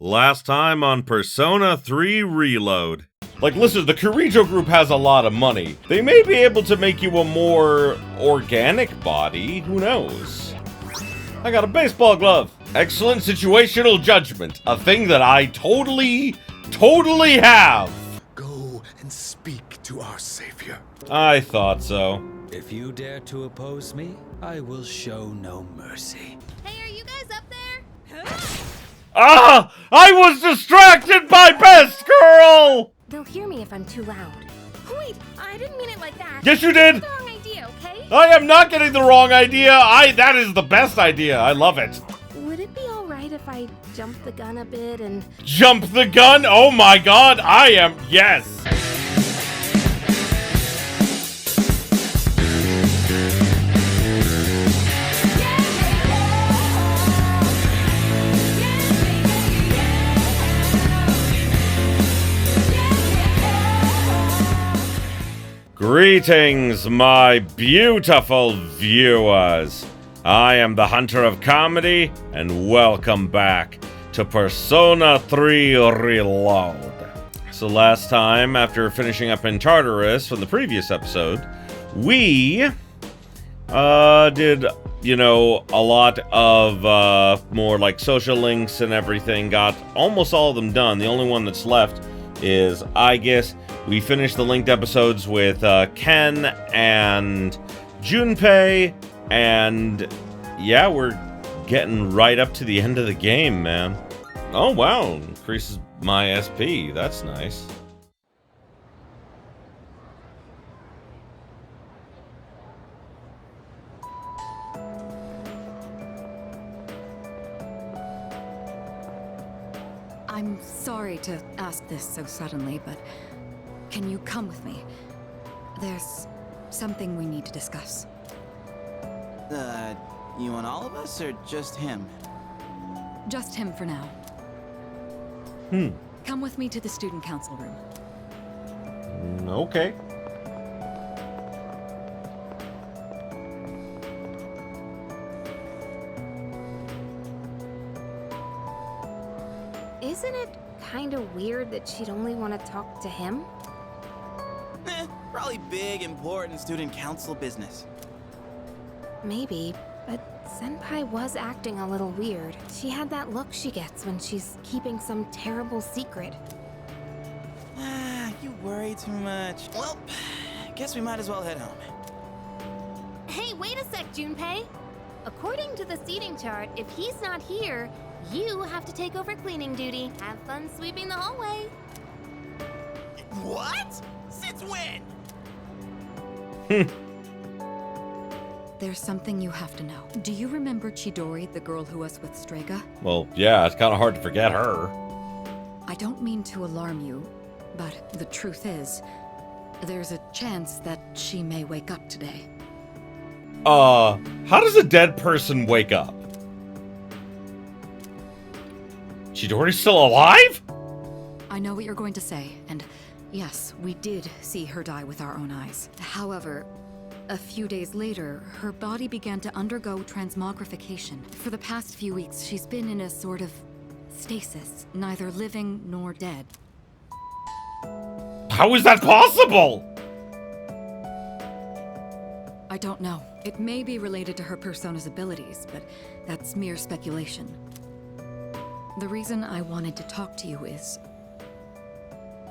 Last time on Persona 3 Reload. Like, listen, the Kirijo group has a lot of money. They may be able to make you a more organic body, who knows? I got a baseball glove. Excellent situational judgment, a thing that I totally have. Go and speak to our savior. I thought so. If you dare to oppose me, I will show no mercy. Hey, are you guys up there? Ah! I was distracted by Best Girl! They'll hear me if I'm too loud. Wait, I didn't mean it like that. Yes, you did! It's the wrong idea, okay? I am not getting the wrong idea. That is the best idea. I love it. Would it be alright if I jumped the gun a bit and... Jump the gun? Oh my god, yes! Greetings, my beautiful viewers. I am the Hunter of Comedy, and welcome back to Persona 3 Reload. So last time, after finishing up in Tartarus from the previous episode, we did, a lot of more like social links and everything. Got almost all of them done. The only one that's left is, I guess, we finished the linked episodes with Ken and Junpei, and yeah, we're getting right up to the end of the game, man. Oh wow, increases my SP, that's nice. I'm sorry to ask this so suddenly, but can you come with me? There's something we need to discuss. You want all of us or just him? Just him for now. Come with me to the student council room. Okay. Isn't it kind of weird that she'd only want to talk to him? Probably big, important student council business. Maybe, but Senpai was acting a little weird. She had that look she gets when she's keeping some terrible secret. You worry too much. Well, guess we might as well head home. Hey, wait a sec, Junpei! According to the seating chart, if he's not here, you have to take over cleaning duty. Have fun sweeping the hallway. What? Since when? There's something you have to know. Do you remember Chidori, the girl who was with Strega? Well, yeah, it's kind of hard to forget her. I don't mean to alarm you, but the truth is, there's a chance that she may wake up today. How does a dead person wake up? Chidori's still alive? I know what you're going to say, and yes, we did see her die with our own eyes. However, a few days later, her body began to undergo transmogrification. For the past few weeks, she's been in a sort of stasis, neither living nor dead. How is that possible? I don't know. It may be related to her persona's abilities, but that's mere speculation. The reason I wanted to talk to you is...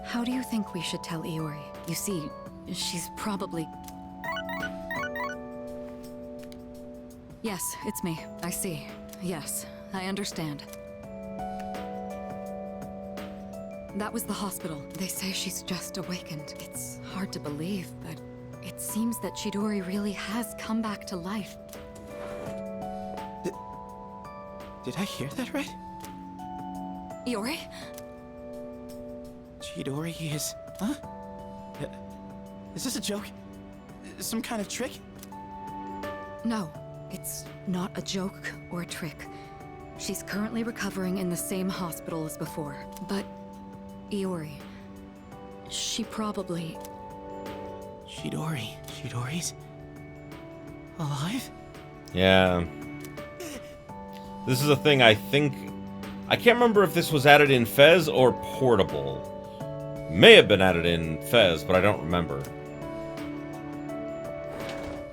how do you think we should tell Iori? You see, she's probably... Yes, it's me. I see. Yes, I understand. That was the hospital. They say she's just awakened. It's hard to believe, but it seems that Chidori really has come back to life. Did I hear that right? Iori? Chidori is... Huh? Is this a joke? Some kind of trick? No, it's not a joke or a trick. She's currently recovering in the same hospital as before. But, Iori, she probably... Chidori's... alive? Yeah. This is a thing I think I can't remember if this was added in Fez or Portable. May have been added in Fez, but I don't remember.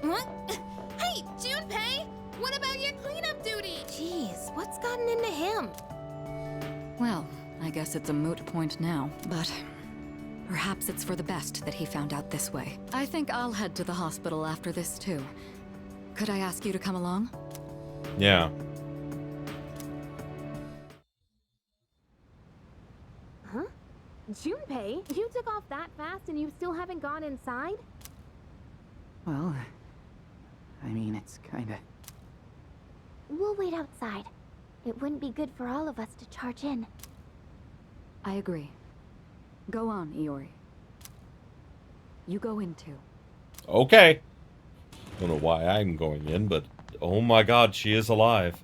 What? Hey, Junpei! What about your cleanup duty? Jeez, what's gotten into him? Well, I guess it's a moot point now, but perhaps it's for the best that he found out this way. I think I'll head to the hospital after this, too. Could I ask you to come along? Yeah. Huh? Junpei, you took off that fast and you still haven't gone inside? Well, I mean, it's kinda... We'll wait outside. It wouldn't be good for all of us to charge in. I agree. Go on, Iori. You go in too. Okay. Don't know why I'm going in, but oh my god, she is alive.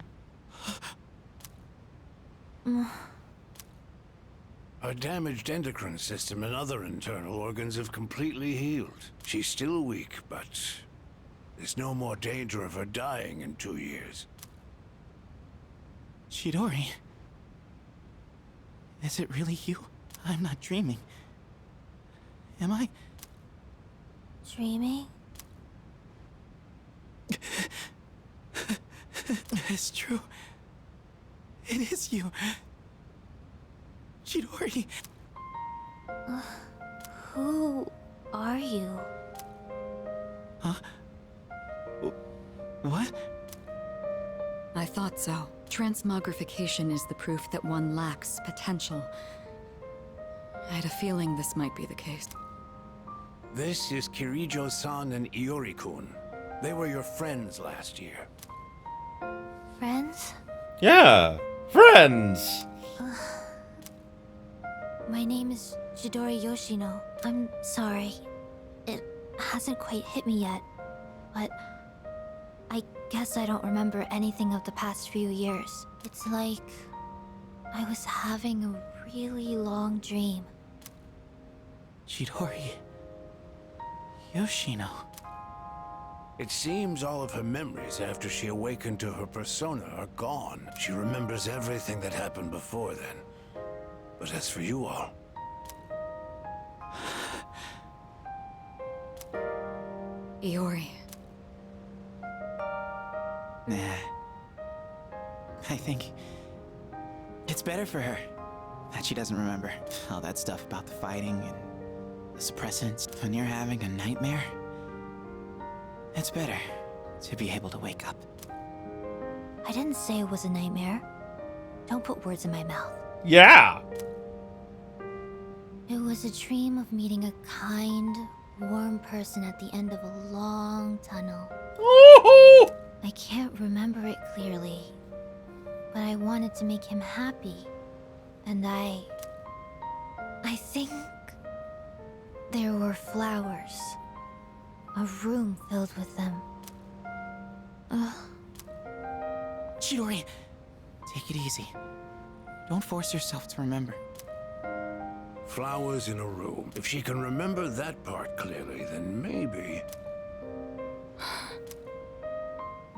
Her damaged endocrine system and other internal organs have completely healed. She's still weak, but there's no more danger of her dying in 2 years. Chidori. Is it really you? I'm not dreaming. Am I? Dreaming? It's true. It is you. Chidori. Who are you? Huh? What? I thought so. Transmogrification is the proof that one lacks potential. I had a feeling this might be the case. This is Kirijo-san and Iori-kun. They were your friends last year. Friends? Yeah, friends. My name is Chidori Yoshino. I'm sorry. It hasn't quite hit me yet, but I guess I don't remember anything of the past few years. It's like I was having a really long dream. Chidori. Yoshino. It seems all of her memories after she awakened to her persona are gone. She remembers everything that happened before then. But as for you all... Iori. Nah. I think it's better for her that she doesn't remember all that stuff about the fighting and the suppressants. When you're having a nightmare, it's better to be able to wake up. I didn't say it was a nightmare. Don't put words in my mouth. Yeah. It was a dream of meeting a kind, warm person at the end of a long tunnel. Woohoo! I can't remember it clearly, but I wanted to make him happy. And I think there were flowers. A room filled with them. Chidori, take it easy. Don't force yourself to remember. Flowers in a room. If she can remember that part clearly, then maybe...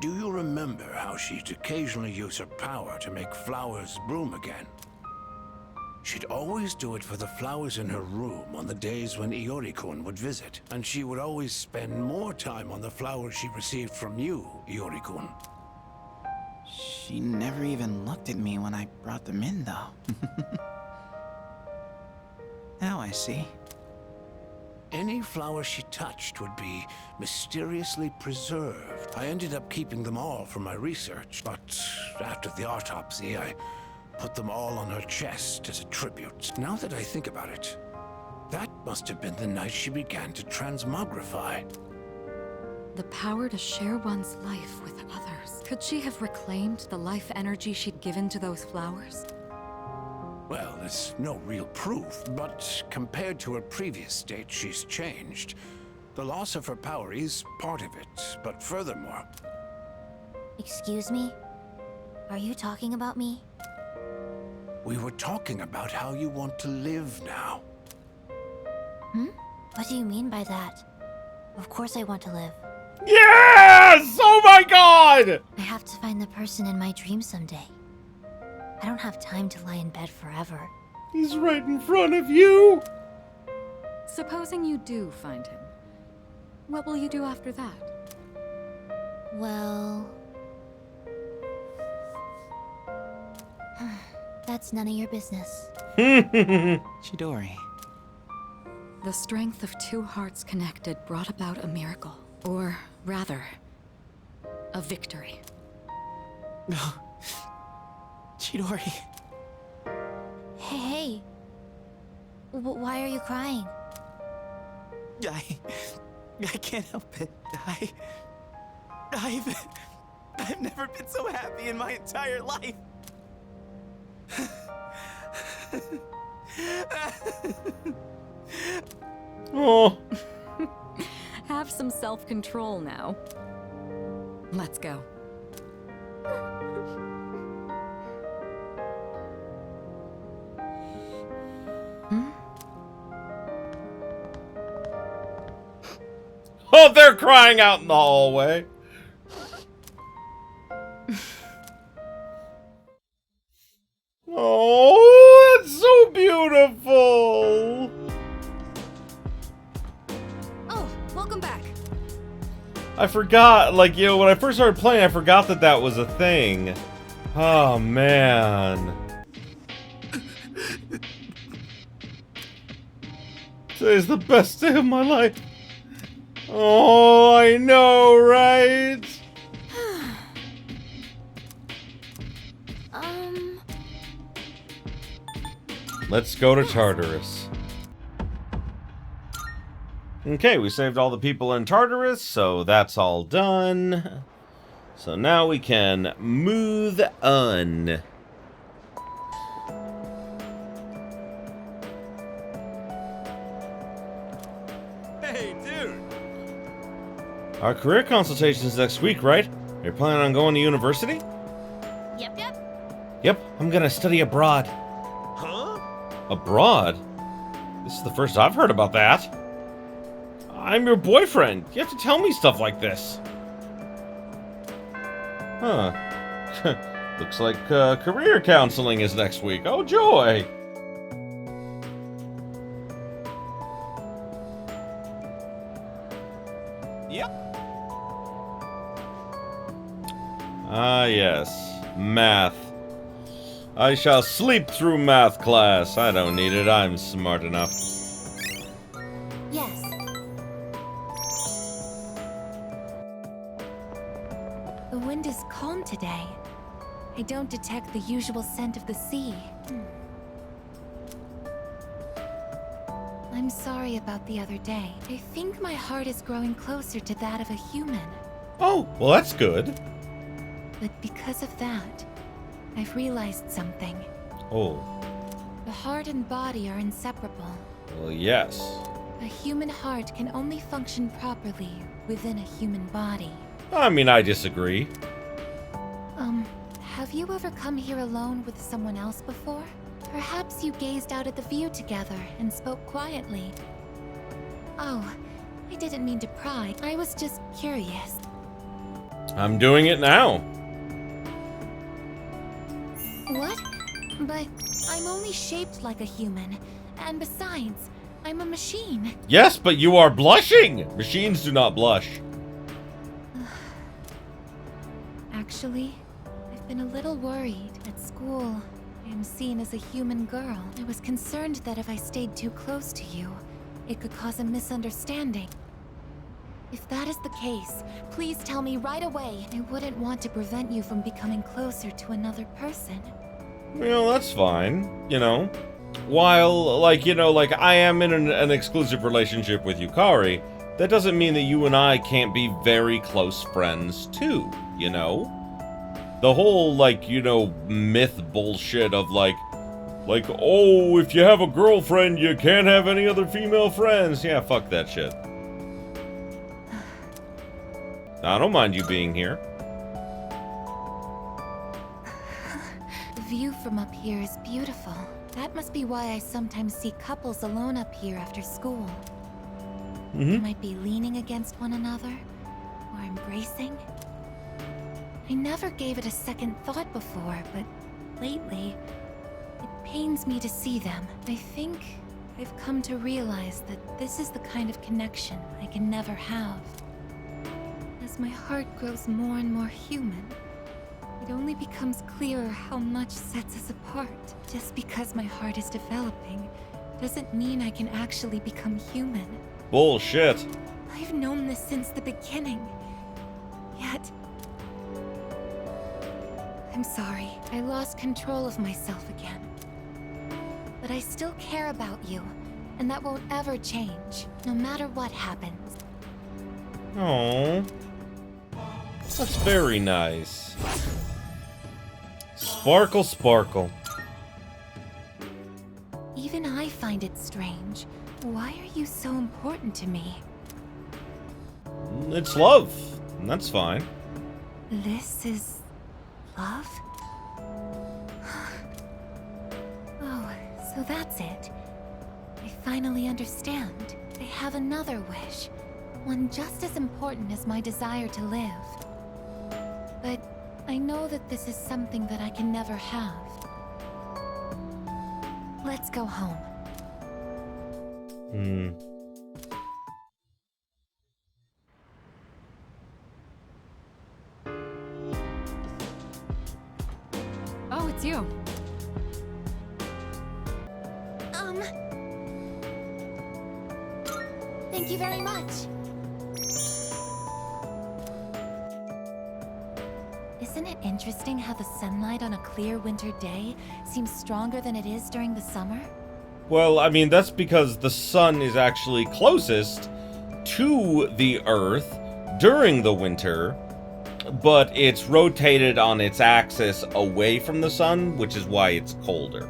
Do you remember how she'd occasionally use her power to make flowers bloom again? She'd always do it for the flowers in her room on the days when Iori-kun would visit. And she would always spend more time on the flowers she received from you, Iori-kun. She never even looked at me when I brought them in, though. Now I see. Any flower she touched would be mysteriously preserved. I ended up keeping them all for my research, but after the autopsy, I put them all on her chest as a tribute. Now that I think about it, that must have been the night she began to transmogrify. The power to share one's life with others. Could she have reclaimed the life energy she'd given to those flowers? Well, there's no real proof, but compared to her previous state, she's changed. The loss of her power is part of it, but furthermore... Excuse me? Are you talking about me? We were talking about how you want to live now. What do you mean by that? Of course I want to live. Yes! Oh my god! I have to find the person in my dream someday. I don't have time to lie in bed forever. He's right in front of you! Supposing you do find him, what will you do after that? Well... that's none of your business. Chidori. The strength of two hearts connected brought about a miracle. Or rather, a victory. Chidori. Hey. Why are you crying? I can't help it. I've never been so happy in my entire life. Oh. Have some self-control now. Let's go. Oh, they're crying out in the hallway. Oh, it's so beautiful. Oh, welcome back. I forgot, like, you know, when I first started playing, I forgot that that was a thing. Oh, man. Today's the best day of my life. Oh, I know, right? Let's go to Tartarus. Okay, we saved all the people in Tartarus, so that's all done. So now we can move on. Hey, dude! Our career consultation is next week, right? Are you planning on going to university? Yep. Yep, I'm gonna study abroad. Huh? Abroad? This is the first I've heard about that. I'm your boyfriend. You have to tell me stuff like this. Huh. Looks like career counseling is next week. Oh, joy! Yep. Ah, yes. Math. I shall sleep through math class. I don't need it. I'm smart enough. Yes. The wind is calm today. I don't detect the usual scent of the sea. I'm sorry about the other day. I think my heart is growing closer to that of a human. Oh, well, that's good. But because of that, I've realized something. Oh, The heart and body are inseparable. well, yes. A human heart can only function properly within a human body. I mean, I disagree. Have you ever come here alone with someone else before? Perhaps you gazed out at the view together and spoke quietly. Oh, I didn't mean to pry. I was just curious. I'm doing it now. What? But I'm only shaped like a human. And besides, I'm a machine. Yes, but you are blushing! Machines do not blush. Actually, I've been a little worried. At school, I am seen as a human girl. I was concerned that if I stayed too close to you, it could cause a misunderstanding. If that is the case, please tell me right away. I wouldn't want to prevent you from becoming closer to another person. You know, that's fine. You know, while, like, you know, like, I am in an exclusive relationship with Yukari, that doesn't mean that you and I can't be very close friends, too, you know? The whole, like, you know, myth bullshit of, like, oh, if you have a girlfriend, you can't have any other female friends. Yeah, fuck that shit. I don't mind you being here. The view from up here is beautiful. That must be why I sometimes see couples alone up here after school. They might be leaning against one another, or embracing. I never gave it a second thought before, but lately, it pains me to see them. I think I've come to realize that this is the kind of connection I can never have. As my heart grows more and more human, it only becomes clearer how much sets us apart. Just because my heart is developing doesn't mean I can actually become human. Bullshit. I've known this since the beginning. Yet... I'm sorry, I lost control of myself again. But I still care about you, and that won't ever change, no matter what happens. Oh, that's very nice. Sparkle, sparkle. Even I find it strange. Why are you so important to me? It's love, and that's fine. This is... love? Oh, so that's it. I finally understand. I have another wish. One just as important as my desire to live. But I know that this is something that I can never have. Let's go home. Oh, it's you. Thank you very much. Isn't it interesting how the sunlight on a clear winter day seems stronger than it is during the summer? Well, I mean, that's because the sun is actually closest to the Earth during the winter, but it's rotated on its axis away from the sun, which is why it's colder.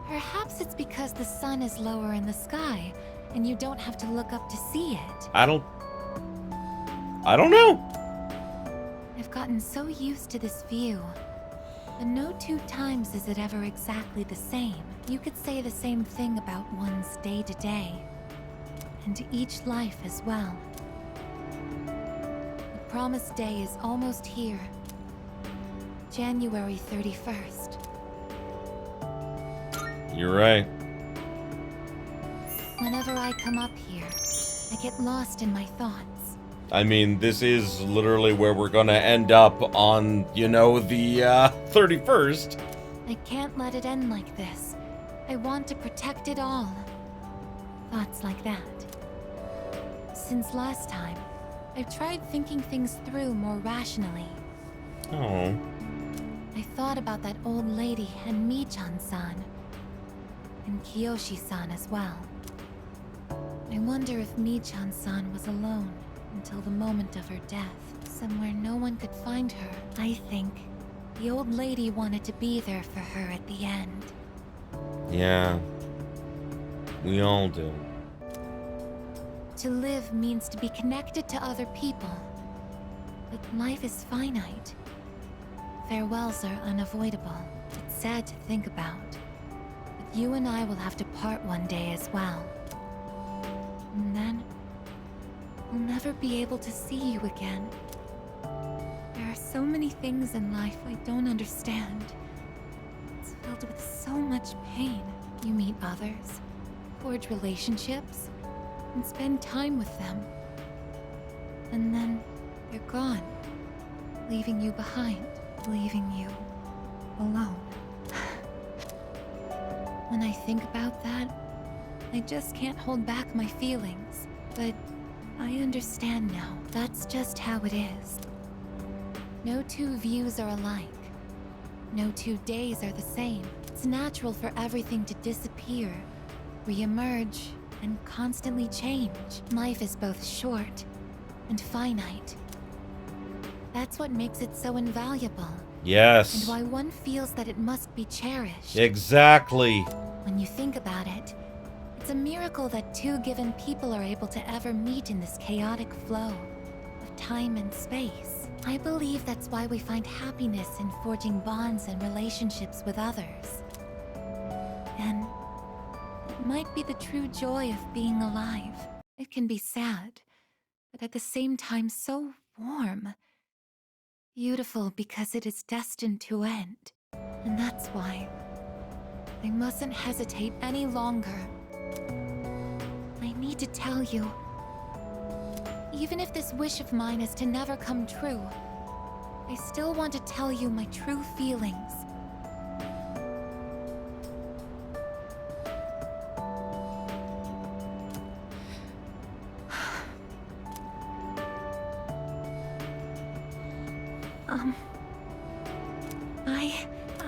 Perhaps it's because the sun is lower in the sky, and you don't have to look up to see it. I don't know. I've gotten so used to this view. But no two times is it ever exactly the same. You could say the same thing about one's day-to-day. And each life as well. The promised day is almost here. January 31st. You're right. Whenever I come up here, I get lost in my thoughts. I mean, this is literally where we're gonna end up on, the 31st. I can't let it end like this. I want to protect it all. Thoughts like that. Since last time, I've tried thinking things through more rationally. Oh. I thought about that old lady and Michan-san. And Kiyoshi-san as well. I wonder if Michan-san was alone until the moment of her death, somewhere no one could find her. I think the old lady wanted to be there for her at the end. Yeah. We all do. To live means to be connected to other people. But life is finite. Farewells are unavoidable. It's sad to think about. But you and I will have to part one day as well. And then, we'll never be able to see you again. There are so many things in life I don't understand. It's filled with so much pain. You meet others, forge relationships, and spend time with them. And then, they're gone, leaving you behind, leaving you alone. When I think about that, I just can't hold back my feelings. But I understand now. That's just how it is. No two views are alike. No 2 days are the same. It's natural for everything to disappear, re-emerge, and constantly change. Life is both short and finite. That's what makes it so invaluable. Yes. And why one feels that it must be cherished. Exactly. When you think about it, it's a miracle that two given people are able to ever meet in this chaotic flow of time and space. I believe that's why we find happiness in forging bonds and relationships with others. And it might be the true joy of being alive. It can be sad, but at the same time so warm. Beautiful because it is destined to end. And that's why I mustn't hesitate any longer. I need to tell you. Even if this wish of mine is to never come true, I still want to tell you my true feelings.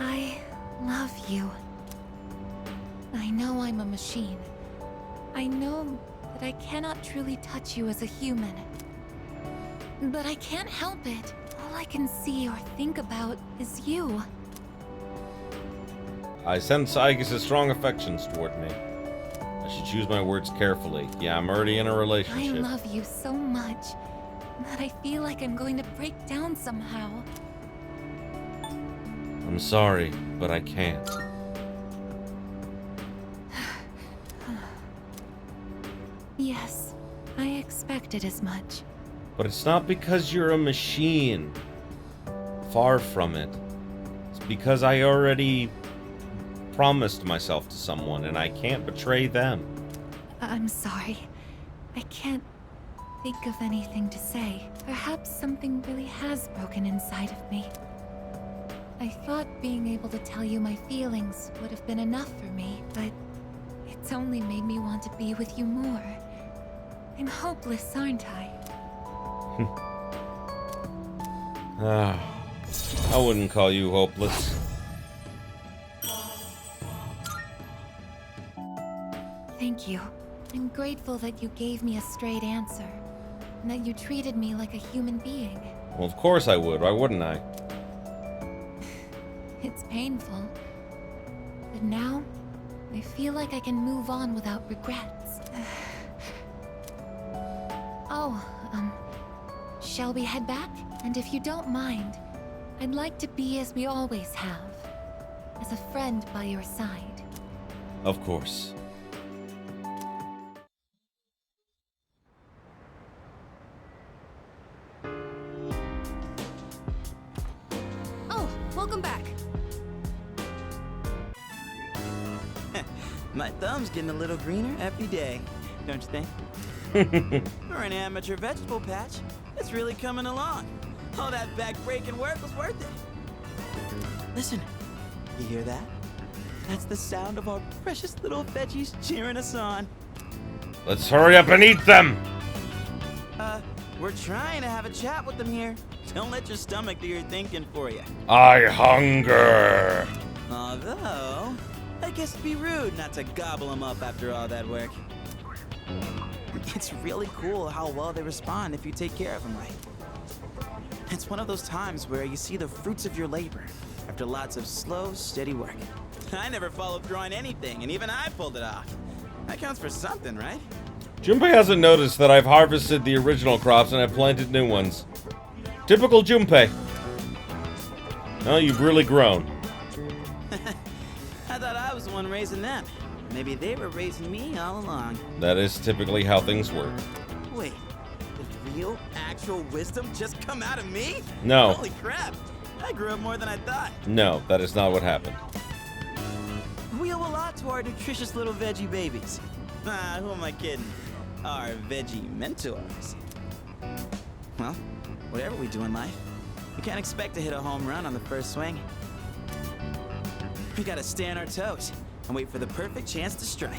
I love you. I know I'm a machine. I know that I cannot truly touch you as a human. But I can't help it. All I can see or think about is you. I sense Aigis' strong affections toward me. I should choose my words carefully. Yeah, I'm already in a I relationship. love you so much that I feel like I'm going to break down somehow. I'm sorry, but I can't. Yes, I expected as much. But it's not because you're a machine. Far from it. It's because I already promised myself to someone, and I can't betray them. I'm sorry. I can't think of anything to say. Perhaps something really has broken inside of me. I thought being able to tell you my feelings would have been enough for me, but it's only made me want to be with you more. I'm hopeless, aren't I? I wouldn't call you hopeless. Thank you. I'm grateful that you gave me a straight answer, and that you treated me like a human being. Well, of course I would. Why wouldn't I? It's painful, but now I feel like I can move on without regrets. Shall we head back? And if you don't mind, I'd like to be as we always have, as a friend by your side. Of course. Oh, welcome back. My thumb's getting a little greener every day, don't you think? For an amateur vegetable patch, it's really coming along. All that back-breaking work was worth it. Listen, you hear that? That's the sound of our precious little veggies cheering us on. Let's hurry up and eat them! We're trying to have a chat with them here. Don't let your stomach do your thinking for you. I hunger! Although, I guess it'd be rude not to gobble them up after all that work. It's really cool how well they respond if you take care of them right. It's one of those times where you see the fruits of your labor after lots of slow, steady work. I never followed through on anything, and even I pulled it off. That counts for something, right? Junpei hasn't noticed that I've harvested the original crops and I've planted new ones. Typical Junpei. Oh, you've really grown. I thought I was the one raising them. Maybe they were raising me all along. That is typically how things work. Wait, did real, actual wisdom just come out of me? No. Holy crap! I grew up more than I thought. No, that is not what happened. We owe a lot to our nutritious little veggie babies. Who am I kidding? Our veggie mentors. Well, whatever we do in life, we can't expect to hit a home run on the first swing. We gotta stay on our toes and wait for the perfect chance to strike.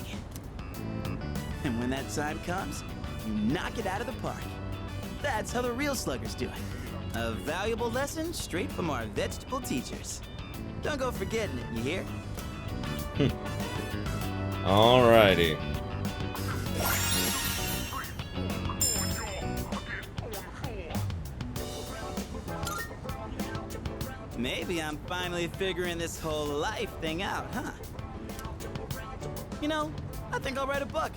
And when that time comes, you knock it out of the park. That's how the real sluggers do it. A valuable lesson straight from our vegetable teachers. Don't go forgetting it, you hear? Alrighty. Maybe I'm finally figuring this whole life thing out, huh? You know, I think I'll write a book.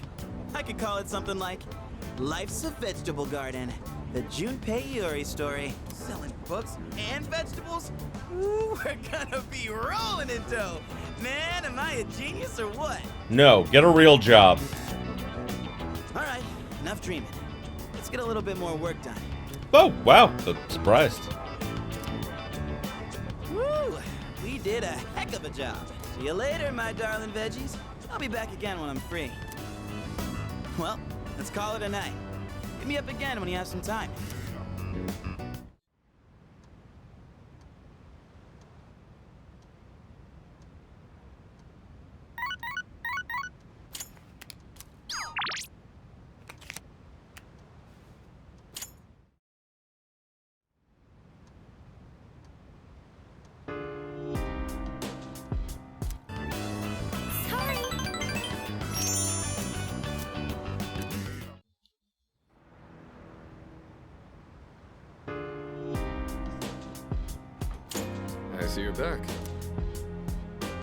I could call it something like Life's a Vegetable Garden, the Junpei Iori story. Selling books and vegetables? Ooh, we're gonna be rolling in dough. Man, am I a genius or what? No, get a real job. All right, enough dreaming. Let's get a little bit more work done. Oh, wow. Surprised. Woo! We did a heck of a job. See you later, my darling veggies. I'll be back again when I'm free. Well, let's call it a night. Hit me up again when you have some time. I see you're back.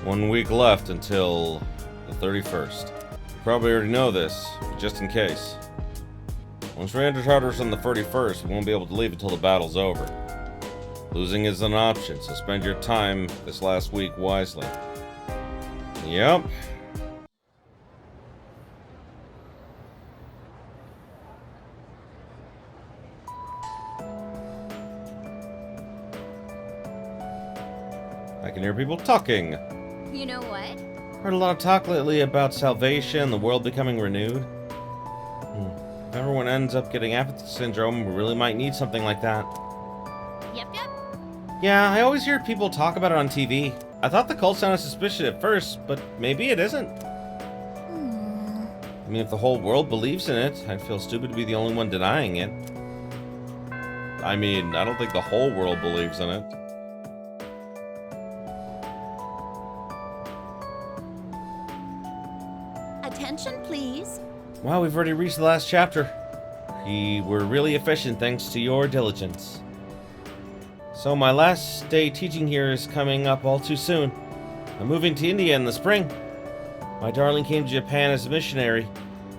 1 week left until the 31st. You probably already know this, but just in case. Once we enter Tartarus on the 31st, we won't be able to leave until the battle's over. Losing is an option, so spend your time this last week wisely. Yep. I can hear people talking. You know what? Heard a lot of talk lately about salvation, the world becoming renewed. If everyone ends up getting apathy syndrome, we really might need something like that. Yep. Yeah, I always hear people talk about it on TV. I thought the cult sounded suspicious at first, but maybe it isn't. I mean, if the whole world believes in it, I'd feel stupid to be the only one denying it. I mean, I don't think the whole world believes in it. Attention, please. Wow, we've already reached the last chapter. We were really efficient thanks to your diligence. So my last day teaching here is coming up all too soon. I'm moving to India in the spring. My darling came to Japan as a missionary,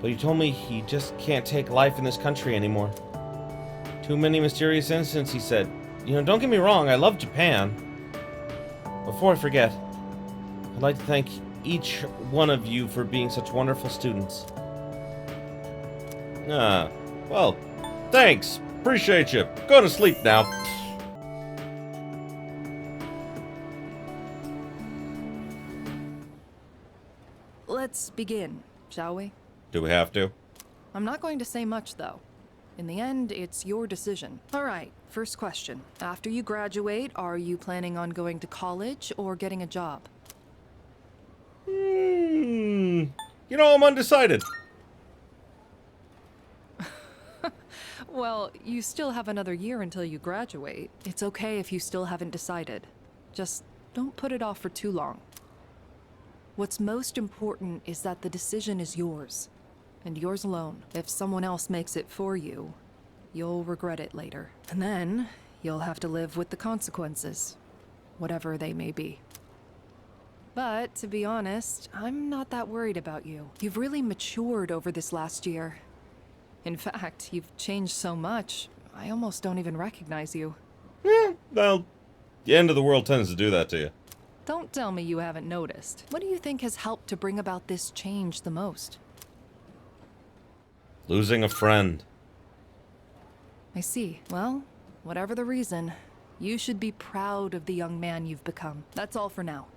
but he told me he just can't take life in this country anymore. Too many mysterious incidents, he said. You know, don't get me wrong, I love Japan. Before I forget, I'd like to thank each one of you for being such wonderful students. Well, thanks. Appreciate you. Go to sleep now. Let's begin, shall we? Do we have to? I'm not going to say much, though. In the end, it's your decision. All right, first question. After you graduate, are you planning on going to college or getting a job? You know, I'm undecided. Well, you still have another year until you graduate. It's okay if you still haven't decided. Just don't put it off for too long. What's most important is that the decision is yours, and yours alone. If someone else makes it for you, you'll regret it later. And then, you'll have to live with the consequences, whatever they may be. But, to be honest, I'm not that worried about you. You've really matured over this last year. In fact, you've changed so much, I almost don't even recognize you. Well, the end of the world tends to do that to you. Don't tell me you haven't noticed. What do you think has helped to bring about this change the most? Losing a friend. I see. Well, whatever the reason, you should be proud of the young man you've become. That's all for now.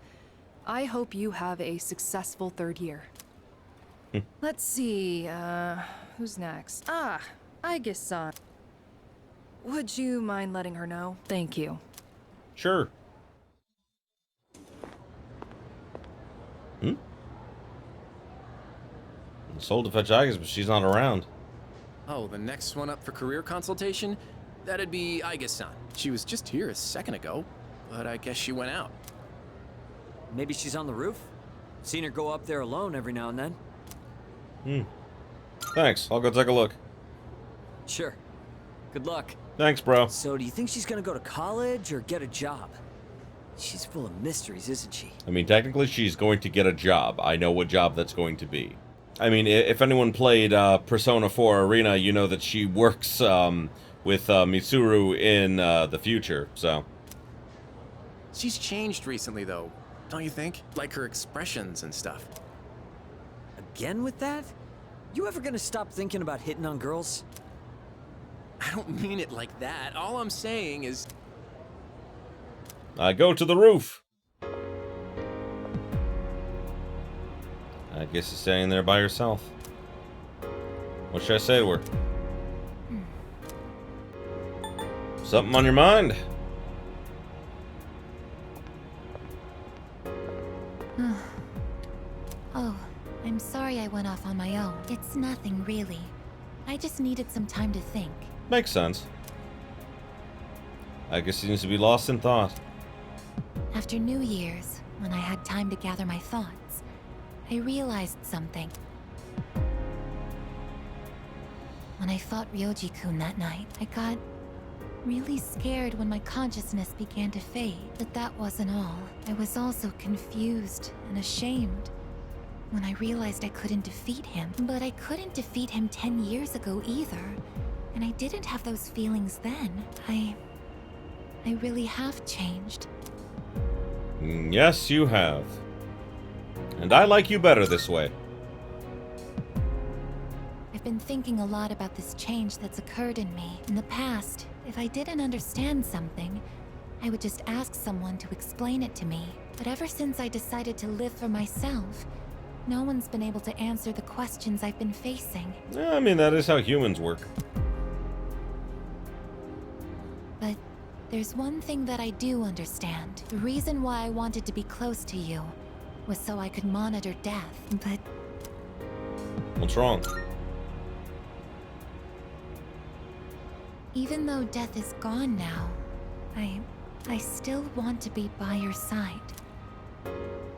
I hope you have a successful third year. Let's see, who's next? Ah, Aigis-san. Would you mind letting her know? Thank you. Sure. Sold to fetch Aigis, but she's not around. Oh, the next one up for career consultation? That'd be Aigis-san. She was just here a second ago, but I guess she went out. Maybe she's on the roof? Seen her go up there alone every now and then. Thanks. I'll go take a look. Sure. Good luck. Thanks, bro. So, do you think she's gonna go to college or get a job? She's full of mysteries, isn't she? I mean, technically, she's going to get a job. I know what job that's going to be. I mean, if anyone played Persona 4 Arena, you know that she works with Mitsuru in the future, so. She's changed recently, though, don't you think? Like her expressions and stuff. Again with that? You ever gonna stop thinking about hitting on girls? I don't mean it like that. All I'm saying is... Go to the roof. I guess you're standing there by yourself. What should I say to her? Something on your mind? Oh, I'm sorry I went off on my own. It's nothing, really. I just needed some time to think. Makes sense. I guess he needs to be lost in thought. After New Year's, when I had time to gather my thoughts, I realized something. When I fought Ryoji-kun that night, I got really scared when my consciousness began to fade. But that wasn't all. I was also confused and ashamed when I realized I couldn't defeat him. But I couldn't defeat him 10 years ago either. And I didn't have those feelings then. I really have changed. Yes, you have. And I like you better this way. I've been thinking a lot about this change that's occurred in me. In the past, if I didn't understand something, I would just ask someone to explain it to me. But ever since I decided to live for myself, no one's been able to answer the questions I've been facing. Yeah, I mean, that is how humans work. But there's one thing that I do understand. The reason why I wanted to be close to you was so I could monitor death. But What's wrong? even though death is gone now, I still want to be by your side.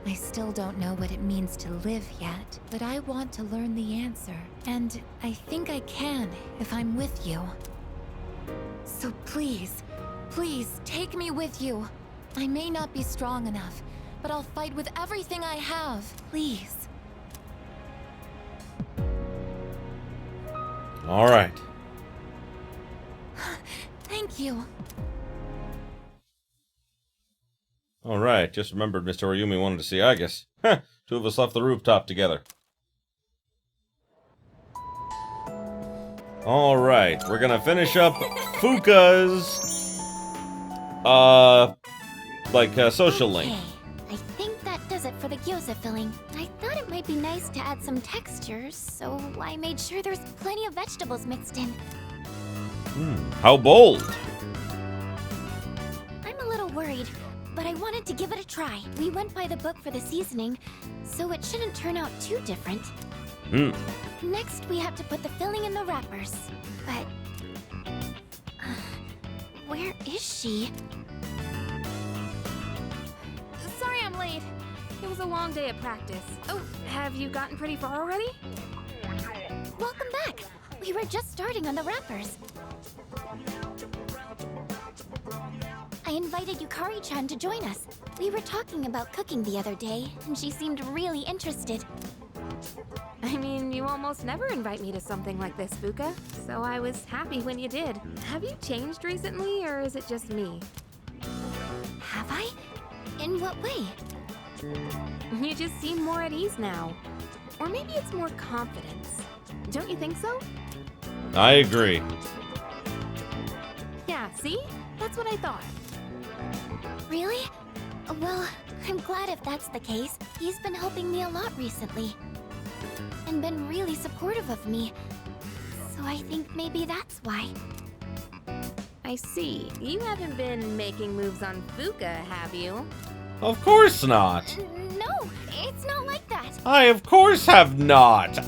I still don't know what it means to live yet, but I want to learn the answer. And I think I can if I'm with you. So please, please take me with you. I may not be strong enough, but I'll fight with everything I have. Please. All right. Thank you. All right. Just remembered Mr. Oyumi wanted to see Agus. Huh. Two of us left the rooftop together. All right. We're gonna finish up Fuka's social link. Okay, I think that does it for the gyoza filling. I thought it might be nice to add some textures, so I made sure there's plenty of vegetables mixed in. How bold. I'm a little worried, but I wanted to give it a try. We went by the book for the seasoning, so it shouldn't turn out too different. Next, we have to put the filling in the wrappers. But... where is she? Sorry I'm late. It was a long day at practice. Oh, have you gotten pretty far already? Welcome back! We were just starting on the wrappers. I invited Yukari-chan to join us. We were talking about cooking the other day, and she seemed really interested. I mean, you almost never invite me to something like this, Fuka, so I was happy when you did. Have you changed recently, or is it just me? Have I? In what way? You just seem more at ease now. Or maybe it's more confidence. Don't you think so? I agree. Yeah, see? That's what I thought. Really? Well, I'm glad if that's the case. He's been helping me a lot recently. And been really supportive of me. So I think maybe that's why. I see. You haven't been making moves on Fuka, have you? Of course not. No, it's not like that. I of course have not.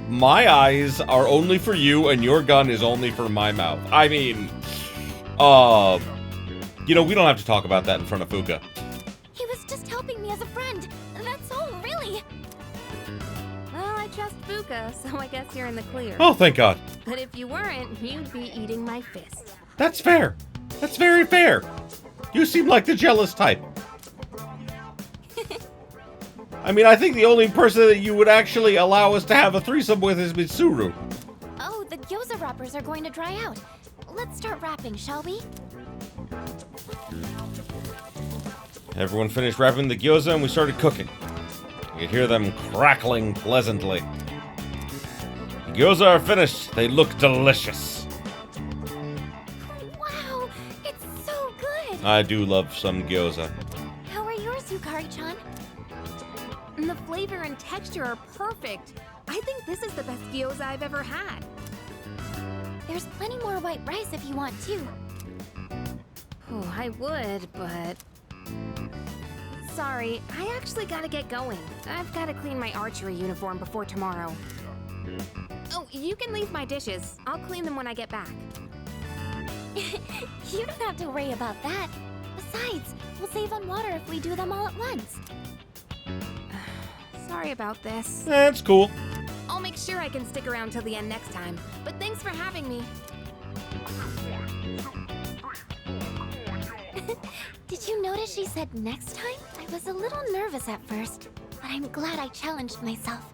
My eyes are only for you and your gun is only for my mouth. I mean, you know, we don't have to talk about that in front of Fuka. He was just helping me as a friend. That's all, really. Well, I trust Fuka, so I guess you're in the clear. Oh, thank God. But if you weren't, you'd be eating my fist. That's fair. That's very fair. You seem like the jealous type. I mean, I think the only person that you would actually allow us to have a threesome with is Mitsuru. Oh, the gyoza wrappers are going to dry out. Let's start wrapping, shall we? Everyone finished wrapping the gyoza and we started cooking. You could hear them crackling pleasantly. The gyoza are finished. They look delicious. Wow, it's so good. I do love some gyoza. How are yours, Yukari-chan? and the flavor and texture are perfect. I think this is the best gyoza I've ever had. There's plenty more white rice if you want too. Oh, I would, but... Sorry, I actually gotta get going. I've gotta clean my archery uniform before tomorrow. Oh, you can leave my dishes. I'll clean them when I get back. You don't have to worry about that. Besides, we'll save on water if we do them all at once. Sorry about this. That's cool. I'll make sure I can stick around till the end next time. But thanks for having me. Did you notice she said next time? I was a little nervous at first, but I'm glad I challenged myself.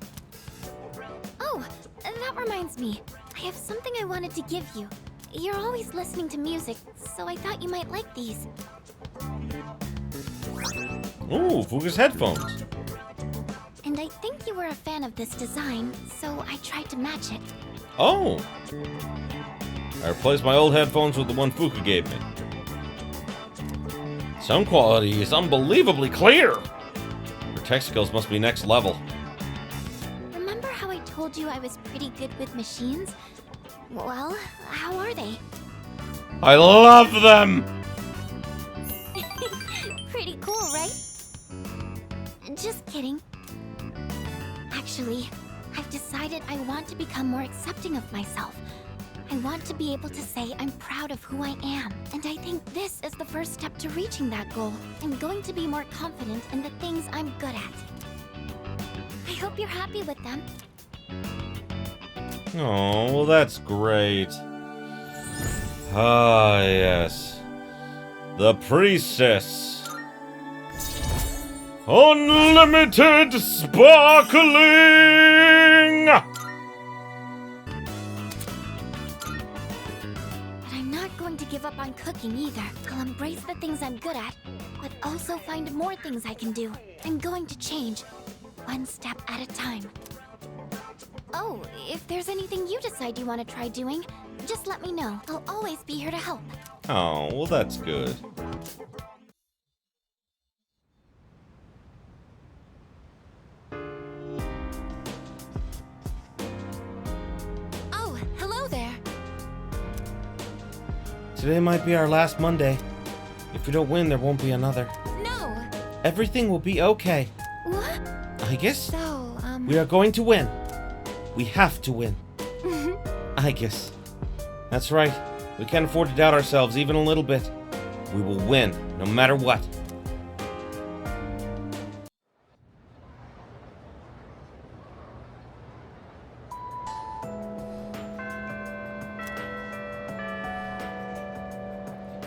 Oh, that reminds me. I have something I wanted to give you. You're always listening to music, so I thought you might like these. Ooh, Fuga's headphones. And I think you were a fan of this design, so I tried to match it. Oh. I replaced my old headphones with the one Fuka gave me. Sound quality is unbelievably clear. Her tech skills must be next level. Remember how I told you I was pretty good with machines? Well, how are they? I love them! Pretty cool, right? Just kidding. Actually, I've decided I want to become more accepting of myself. I want to be able to say I'm proud of who I am, and I think this is the first step to reaching that goal. I'm going to be more confident in the things I'm good at. I hope you're happy with them. Oh, well that's great. Ah, yes. The priestess. Unlimited sparkling! But I'm not going to give up on cooking either. I'll embrace the things I'm good at, but also find more things I can do. I'm going to change, one step at a time. Oh, if there's anything you decide you want to try doing, just let me know. I'll always be here to help. Oh, well that's good. Oh, hello there. Today might be our last Monday. If we don't win, there won't be another. No. Everything will be okay. What? I guess So, we are going to win. We have to win. I guess. That's right. We can't afford to doubt ourselves even a little bit. We will win, no matter what.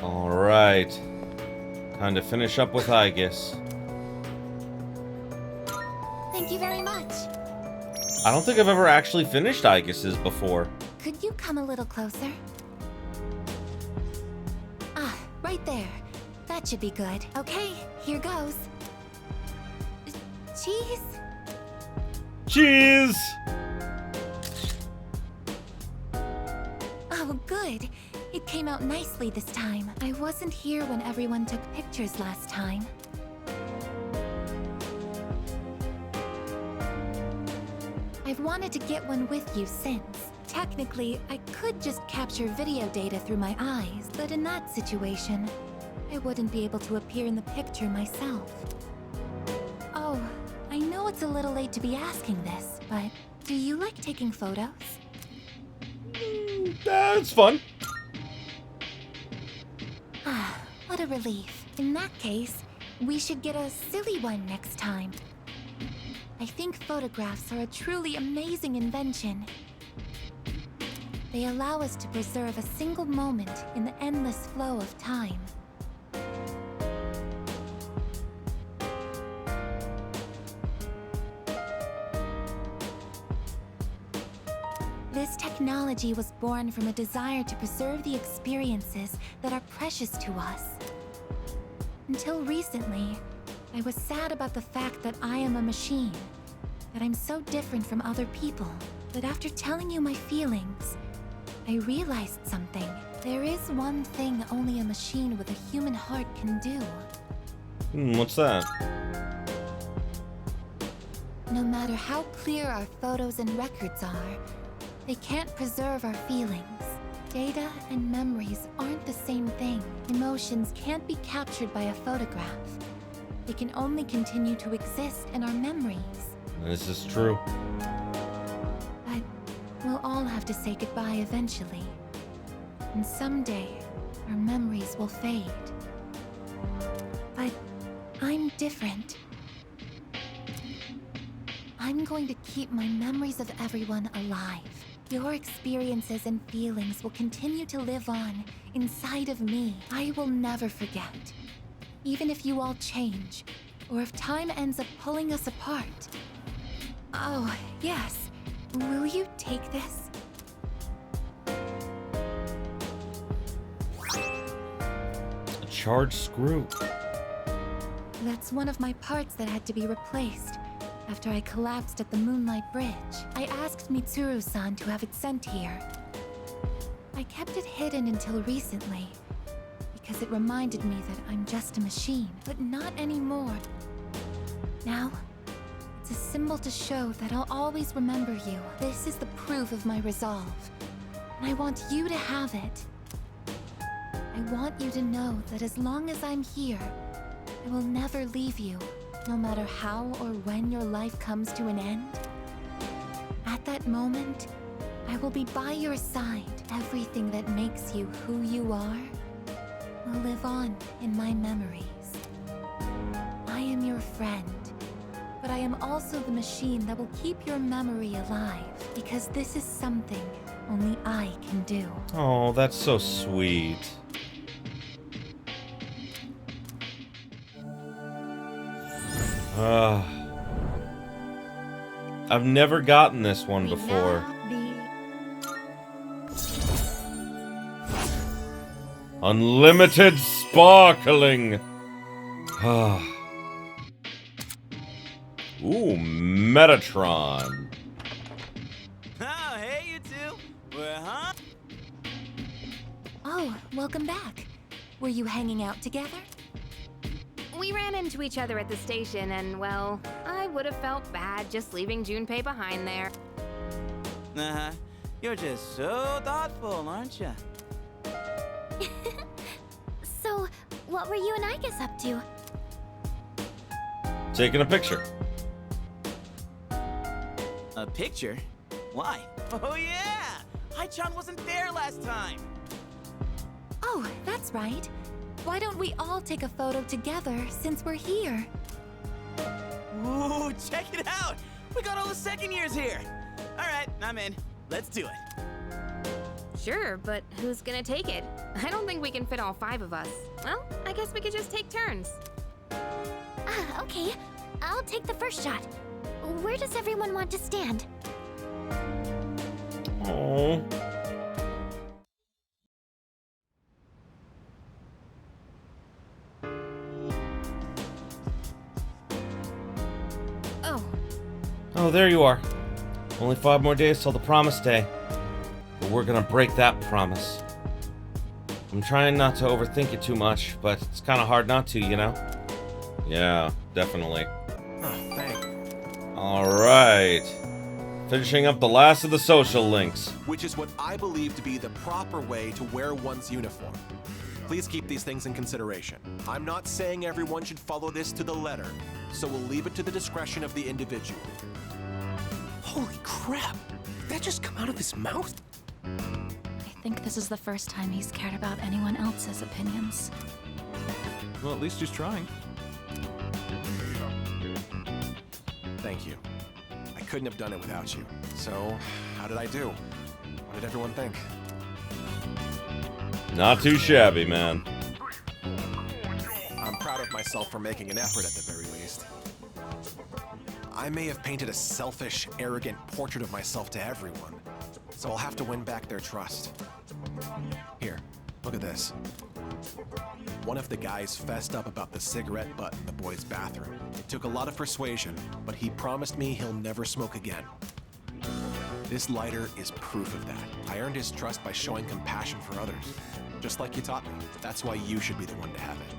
Alright. Time to finish up with I guess. Thank you very much. I don't think I've ever actually finished I guesses before. Could you come a little closer? Ah, right there. That should be good. Okay, here goes. Cheese? Cheese! Oh, good. It came out nicely this time. I wasn't here when everyone took pictures last time. I've wanted to get one with you since. Technically, I could just capture video data through my eyes, but in that situation, I wouldn't be able to appear in the picture myself. Oh, I know it's a little late to be asking this, but do you like taking photos? It's fun. Ah, what a relief. In that case, we should get a silly one next time. I think photographs are a truly amazing invention. They allow us to preserve a single moment in the endless flow of time. This technology was born from a desire to preserve the experiences that are precious to us. Until recently, I was sad about the fact that I am a machine, that I'm so different from other people. But after telling you my feelings, I realized something. There is one thing only a machine with a human heart can do. What's that? No matter how clear our photos and records are, they can't preserve our feelings. Data and memories aren't the same thing. Emotions can't be captured by a photograph. They can only continue to exist in our memories. This is true. But we'll all have to say goodbye eventually. And someday, our memories will fade. But I'm different. I'm going to keep my memories of everyone alive. Your experiences and feelings will continue to live on inside of me. I will never forget. Even if you all change, or if time ends up pulling us apart. Oh, yes. Will you take this? A charged screw. That's one of my parts that had to be replaced. After I collapsed at the Moonlight Bridge, I asked Mitsuru-san to have it sent here. I kept it hidden until recently, because it reminded me that I'm just a machine, but not anymore. Now, it's a symbol to show that I'll always remember you. This is the proof of my resolve, and I want you to have it. I want you to know that as long as I'm here, I will never leave you. No matter how or when your life comes to an end, at that moment, I will be by your side. Everything that makes you who you are will live on in my memories. I am your friend, but I am also the machine that will keep your memory alive, because this is something only I can do. Oh, that's so sweet. I've never gotten this one before. Unlimited sparkling. Ooh, Metatron. Oh, hey, you two. Huh? Oh, welcome back. Were you hanging out together? We ran into each other at the station, and well, I would have felt bad just leaving Junpei behind there. Uh-huh. You're just so thoughtful, aren't you? So, what were you and Igus up to? Taking a picture. A picture? Why? Oh, yeah! Hai-chan wasn't there last time! Oh, that's right. Why don't we all take a photo together since we're here? Ooh, check it out! We got all the second years here! Alright, I'm in. Let's do it. Sure, but who's gonna take it? I don't think we can fit all 5 of us. Well, I guess we could just take turns. Okay. I'll take the first shot. Where does everyone want to stand? Oh. Oh, there you are. Only 5 more days till the promise day. But we're gonna break that promise. I'm trying not to overthink it too much, but it's kind of hard not to, you know? Yeah, definitely. Oh, thanks. Alright. Finishing up the last of the social links. Which is what I believe to be the proper way to wear one's uniform. Please keep these things in consideration. I'm not saying everyone should follow this to the letter, so we'll leave it to the discretion of the individual. Holy crap! Did that just come out of his mouth? I think this is the first time he's cared about anyone else's opinions. Well, at least he's trying. Thank you. I couldn't have done it without you. So, how did I do? What did everyone think? Not too shabby, man. I'm proud of myself for making an effort at the very least. I may have painted a selfish, arrogant portrait of myself to everyone, so I'll have to win back their trust. Here, look at this. One of the guys fessed up about the cigarette butt in the boys' bathroom. It took a lot of persuasion, but he promised me he'll never smoke again. This lighter is proof of that. I earned his trust by showing compassion for others, just like you taught me. That's why you should be the one to have it.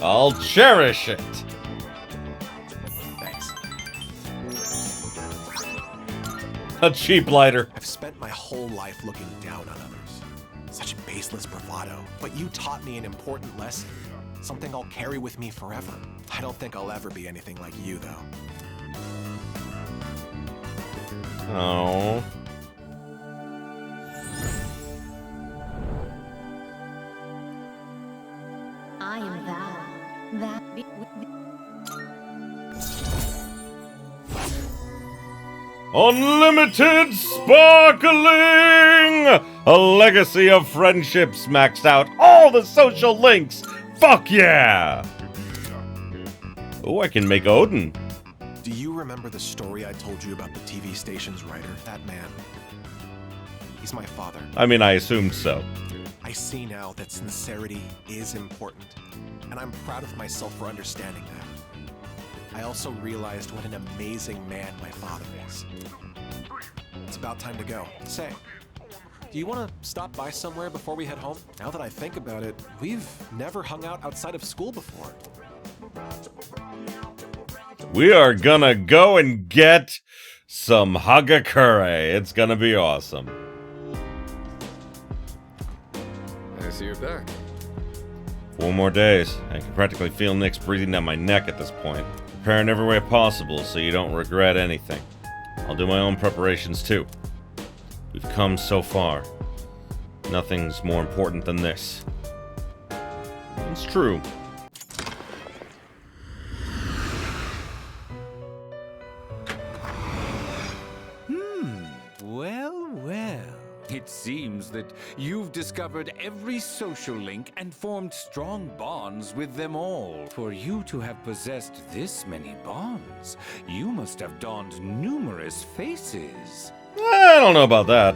I'll cherish it. A cheap lighter. I've spent my whole life looking down on others. Such baseless bravado. But you taught me an important lesson. Something I'll carry with me forever. I don't think I'll ever be anything like you, though. Oh. I am Val. Unlimited sparkling! A legacy of friendships maxed out all the social links. Fuck yeah! Oh, I can make Odin. Do you remember the story I told you about the TV station's writer? That man. He's my father. I mean, I assumed so. I see now that sincerity is important, and I'm proud of myself for understanding that. I also realized what an amazing man my father is. It's about time to go. Say, do you want to stop by somewhere before we head home? Now that I think about it, we've never hung out outside of school before. We are gonna go and get some Hagakure. It's gonna be awesome. I see you're back. 4 more days. I can practically feel Nick's breathing down my neck at this point. Prepare in every way possible so you don't regret anything. I'll do my own preparations too. We've come so far. Nothing's more important than this. It's true. Well. It seems that you've discovered every social link and formed strong bonds with them all. For you to have possessed this many bonds, you must have donned numerous faces. I don't know about that.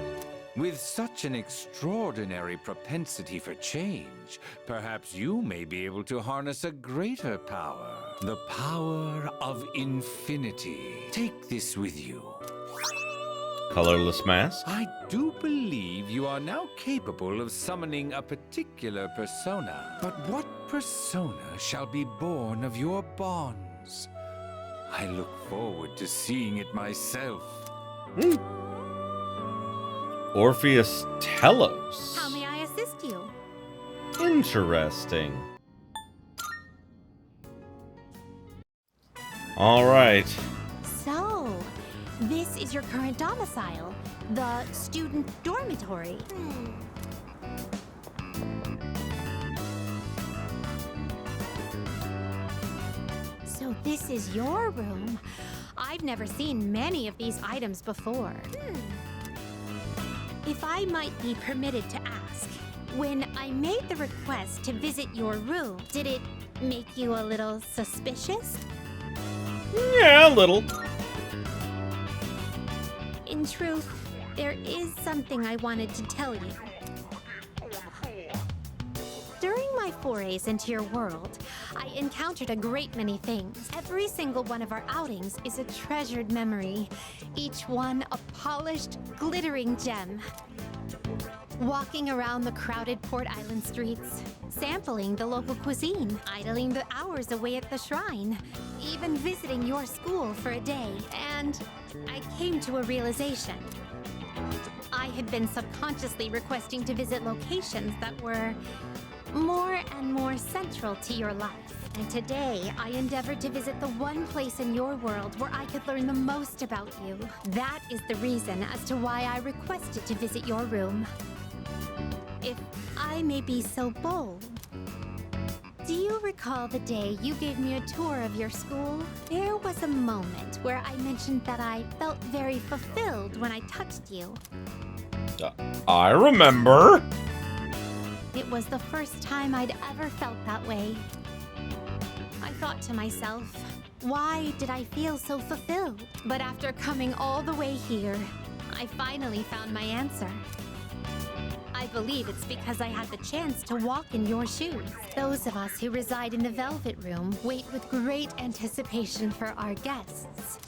With such an extraordinary propensity for change, perhaps you may be able to harness a greater power. The power of infinity. Take this with you. Colorless mask? I do believe you are now capable of summoning a particular persona. But what persona shall be born of your bonds? I look forward to seeing it myself. Orpheus Telos. How may I assist you? Interesting. All right. So, this is your current domicile, the student dormitory. So this is your room. I've never seen many of these items before. If I might be permitted to ask, when I made the request to visit your room, did it make you a little suspicious? Yeah, a little. In truth, there is something I wanted to tell you. During my forays into your world, I encountered a great many things. Every single one of our outings is a treasured memory, each one a polished, glittering gem. Walking around the crowded Port Island streets, sampling the local cuisine, idling the hours away at the shrine, even visiting your school for a day, and I came to a realization. I had been subconsciously requesting to visit locations that were more and more central to your life. And today, I endeavored to visit the one place in your world where I could learn the most about you. That is the reason as to why I requested to visit your room. If I may be so bold, do you recall the day you gave me a tour of your school? There was a moment where I mentioned that I felt very fulfilled when I touched you. I remember. It was the first time I'd ever felt that way. I thought to myself, why did I feel so fulfilled? But after coming all the way here, I finally found my answer. I believe it's because I had the chance to walk in your shoes. Those of us who reside in the Velvet Room wait with great anticipation for our guests.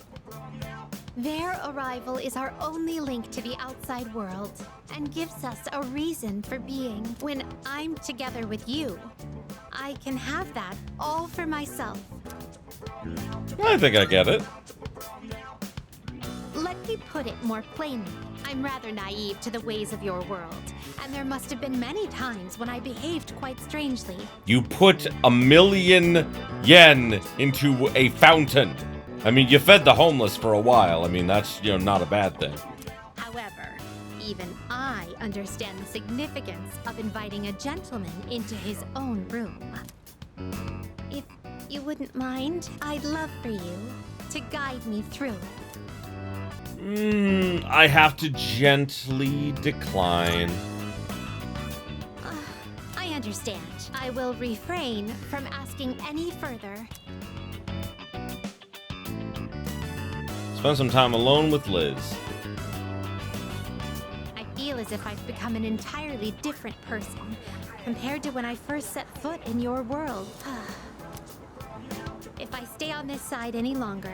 Their arrival is our only link to the outside world and gives us a reason for being. When I'm together with you, I can have that all for myself. I think I get it. Let Let me put it more plainly. I'm rather naive to the ways of your world, and there must have been many times when I behaved quite strangely. You put 1,000,000 yen into a fountain. I mean, you fed the homeless for a while. I mean, that's, not a bad thing. However, even I understand the significance of inviting a gentleman into his own room. If you wouldn't mind, I'd love for you to guide me through it. I have to gently decline. I understand. I will refrain from asking any further. Spend some time alone with Liz. I feel as if I've become an entirely different person compared to when I first set foot in your world. If I stay on this side any longer,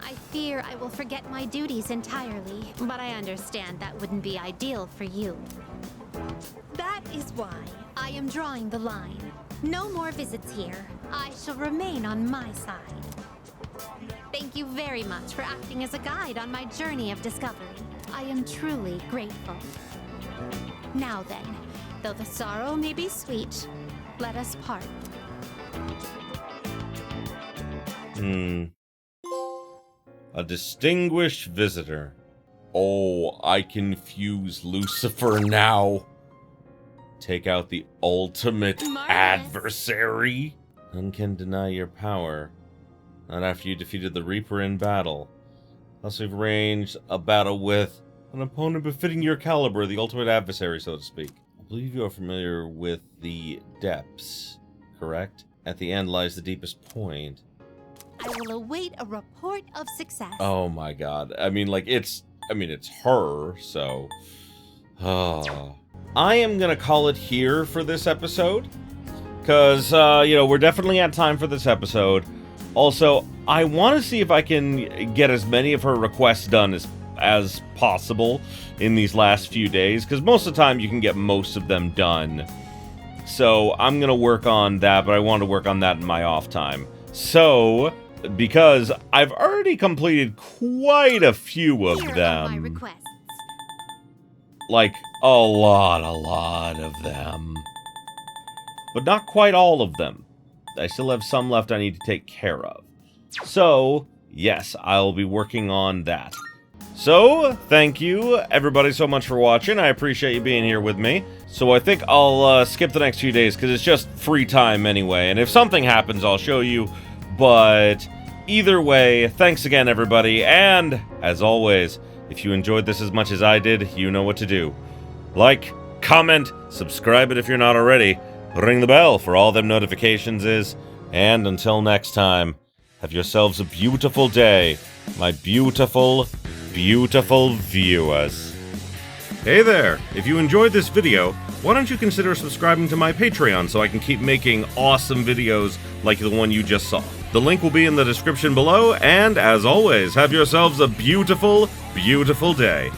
I fear I will forget my duties entirely, but I understand that wouldn't be ideal for you. That is why I am drawing the line. No more visits here. I shall remain on my side. Thank you very much for acting as a guide on my journey of discovery. I am truly grateful. Now then, though the sorrow may be sweet, let us part. A distinguished visitor. Oh, I confuse Lucifer now. Take out the ultimate adversary. None can deny your power. Not after you defeated the Reaper in battle. Unless you've arranged a battle with an opponent befitting your caliber, the ultimate adversary, so to speak. I believe you are familiar with the depths, correct? At the end lies the deepest point. I will await a report of success. Oh my god. It's her, so... I am gonna call it here for this episode. Because, we're definitely at time for this episode. Also, I want to see if I can get as many of her requests done as possible in these last few days. Because most of the time, you can get most of them done. So, I'm gonna work on that, but I want to work on that in my off time. So... because I've already completed quite a few of them. Like, a lot of them. But not quite all of them. I still have some left I need to take care of. So, yes, I'll be working on that. So, thank you, everybody, so much for watching. I appreciate you being here with me. So I think I'll skip the next few days, because it's just free time anyway. And if something happens, I'll show you. But either way, thanks again, everybody. And, as always, if you enjoyed this as much as I did, you know what to do. Like, comment, subscribe it if you're not already, ring the bell for all them notifications is, and until next time, have yourselves a beautiful day, my beautiful, beautiful viewers. Hey there! If you enjoyed this video, why don't you consider subscribing to my Patreon so I can keep making awesome videos like the one you just saw. The link will be in the description below, and as always, have yourselves a beautiful, beautiful day.